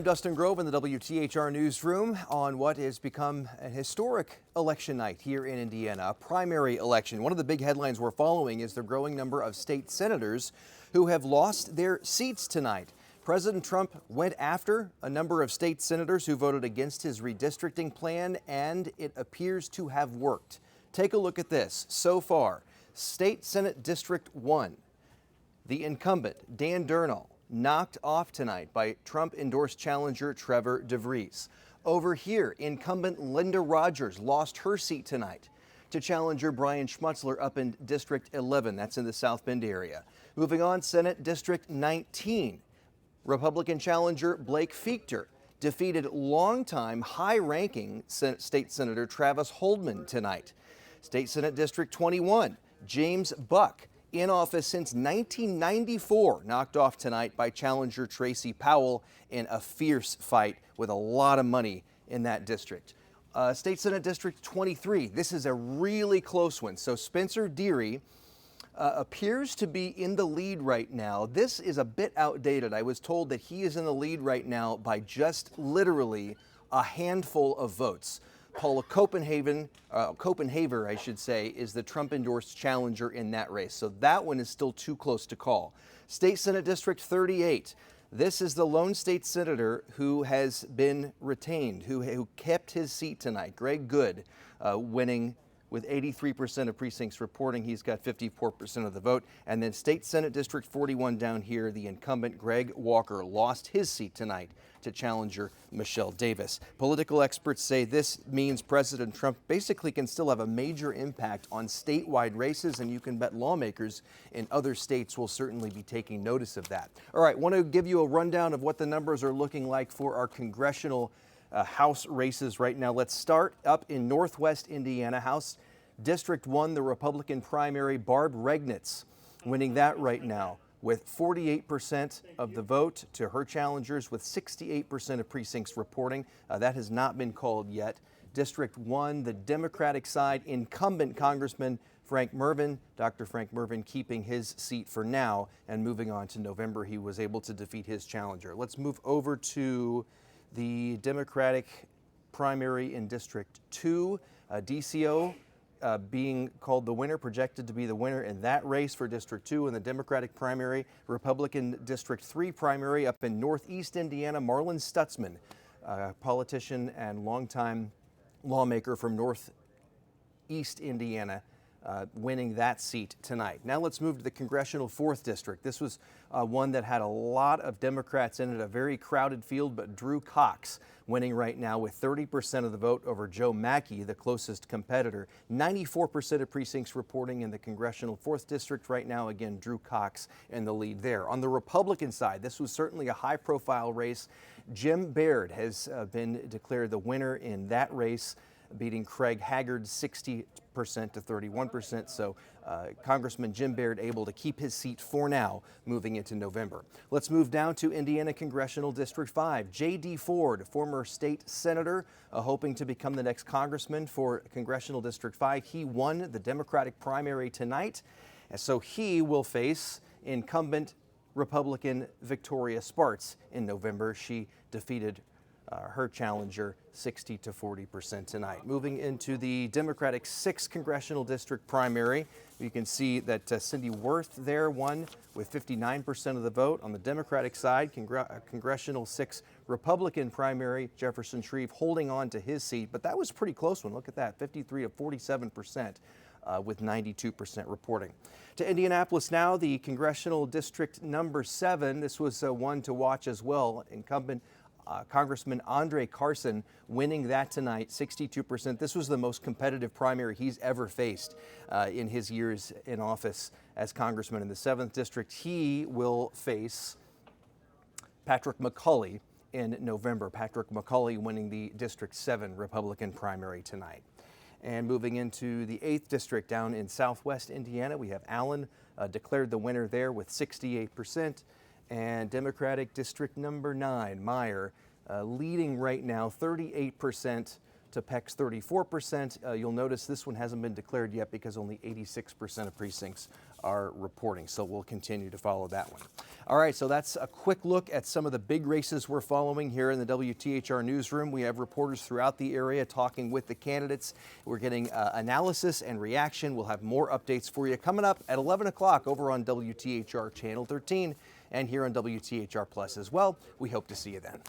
Dustin Grove in the WTHR newsroom on what has become an historic election night here in Indiana, a primary election. One of the big headlines we're following is the growing number of state senators who have lost their seats tonight. President Trump went after a number of state senators who voted against his redistricting plan, and it appears to have worked. Take a look at this. So far, State Senate District 1, the incumbent, Dan Durnall, knocked off tonight by Trump-endorsed challenger Trevor DeVries. Over here, incumbent Linda Rogers lost her seat tonight to challenger Brian Schmutzler up in District 11. That's in the South Bend area. Moving on, Senate District 19. Republican challenger Blake Fichter defeated longtime high-ranking state senator Travis Holdman tonight. State Senate District 21, James Buck, in office since 1994, knocked off tonight by challenger Tracy Powell in a fierce fight with a lot of money in that district. State Senate District 23, this is a really close one. So Spencer Deary appears to be in the lead right now. This is a bit outdated. I was told that he is in the lead right now by just literally a handful of votes. Paula Copenhaver, I should say, is the Trump-endorsed challenger in that race. So that one is still too close to call. State Senate District 38. This is the lone state senator who has been retained, who kept his seat tonight. Greg Good winning with 83% of precincts reporting. He's got 54% of the vote. And then State Senate District 41 down here, the incumbent Greg Walker lost his seat tonight to challenger Michelle Davis. Political experts say this means President Trump basically can still have a major impact on statewide races, and you can bet lawmakers in other states will certainly be taking notice of that. All right, want to give you a rundown of what the numbers are looking like for our congressional House races right now. Let's start up in Northwest Indiana. House District 1, the Republican primary, Barb Regnitz winning that right now with 48% of the vote to her challengers, with 68% of precincts reporting. That has not been called yet. District 1, the Democratic side, incumbent Congressman Frank Mervyn, Dr. Frank Mervyn keeping his seat for now, and moving on to November, he was able to defeat his challenger. Let's move over to the Democratic primary in District 2, DCO being called the winner, projected to be the winner in that race for District 2 in the Democratic primary. Republican District 3 primary up in Northeast Indiana, Marlon Stutzman, politician and longtime lawmaker from Northeast Indiana, winning that seat tonight. Now let's move to the Congressional 4th District. This was one that had a lot of Democrats in it, a very crowded field, but Drew Cox winning right now with 30% of the vote over Joe Mackey, the closest competitor. 94% of precincts reporting in the Congressional 4th District right now. Again, Drew Cox in the lead there. On the Republican side, this was certainly a high-profile race. Jim Baird has been declared the winner in that race, beating Craig Haggard 60% to 31%. So Congressman Jim Baird able to keep his seat for now moving into November. Let's move down to Indiana Congressional District 5. J.D. Ford, former state senator, hoping to become the next congressman for Congressional District 5. He won the Democratic primary tonight, and so he will face incumbent Republican Victoria Spartz in November. She defeated her challenger 60 to 40% tonight. Moving into the Democratic 6th Congressional District primary, you can see that Cindy Worth there won with 59% of the vote. On the Democratic side, Congressional 6 Republican primary, Jefferson Shreve holding on to his seat, but that was a pretty close one. Look at that, 53 to 47%. With 92% reporting. To Indianapolis now, the Congressional District number 7. This was one to watch as well. Incumbent Congressman Andre Carson winning that tonight, 62%. This was the most competitive primary he's ever faced in his years in office as congressman in the 7th District. He will face Patrick McCulley in November. Patrick McCulley winning the District 7 Republican primary tonight. And moving into the 8th District down in Southwest Indiana, we have Allen declared the winner there with 68%. And Democratic District number 9, Meyer, leading right now 38% to Peck's 34%. You'll notice this one hasn't been declared yet because only 86% of precincts are reporting. So we'll continue to follow that one. All right, so that's a quick look at some of the big races we're following here in the WTHR newsroom. We have reporters throughout the area talking with the candidates. We're getting analysis and reaction. We'll have more updates for you coming up at 11 o'clock over on WTHR Channel 13 and here on WTHR Plus as well. We hope to see you then.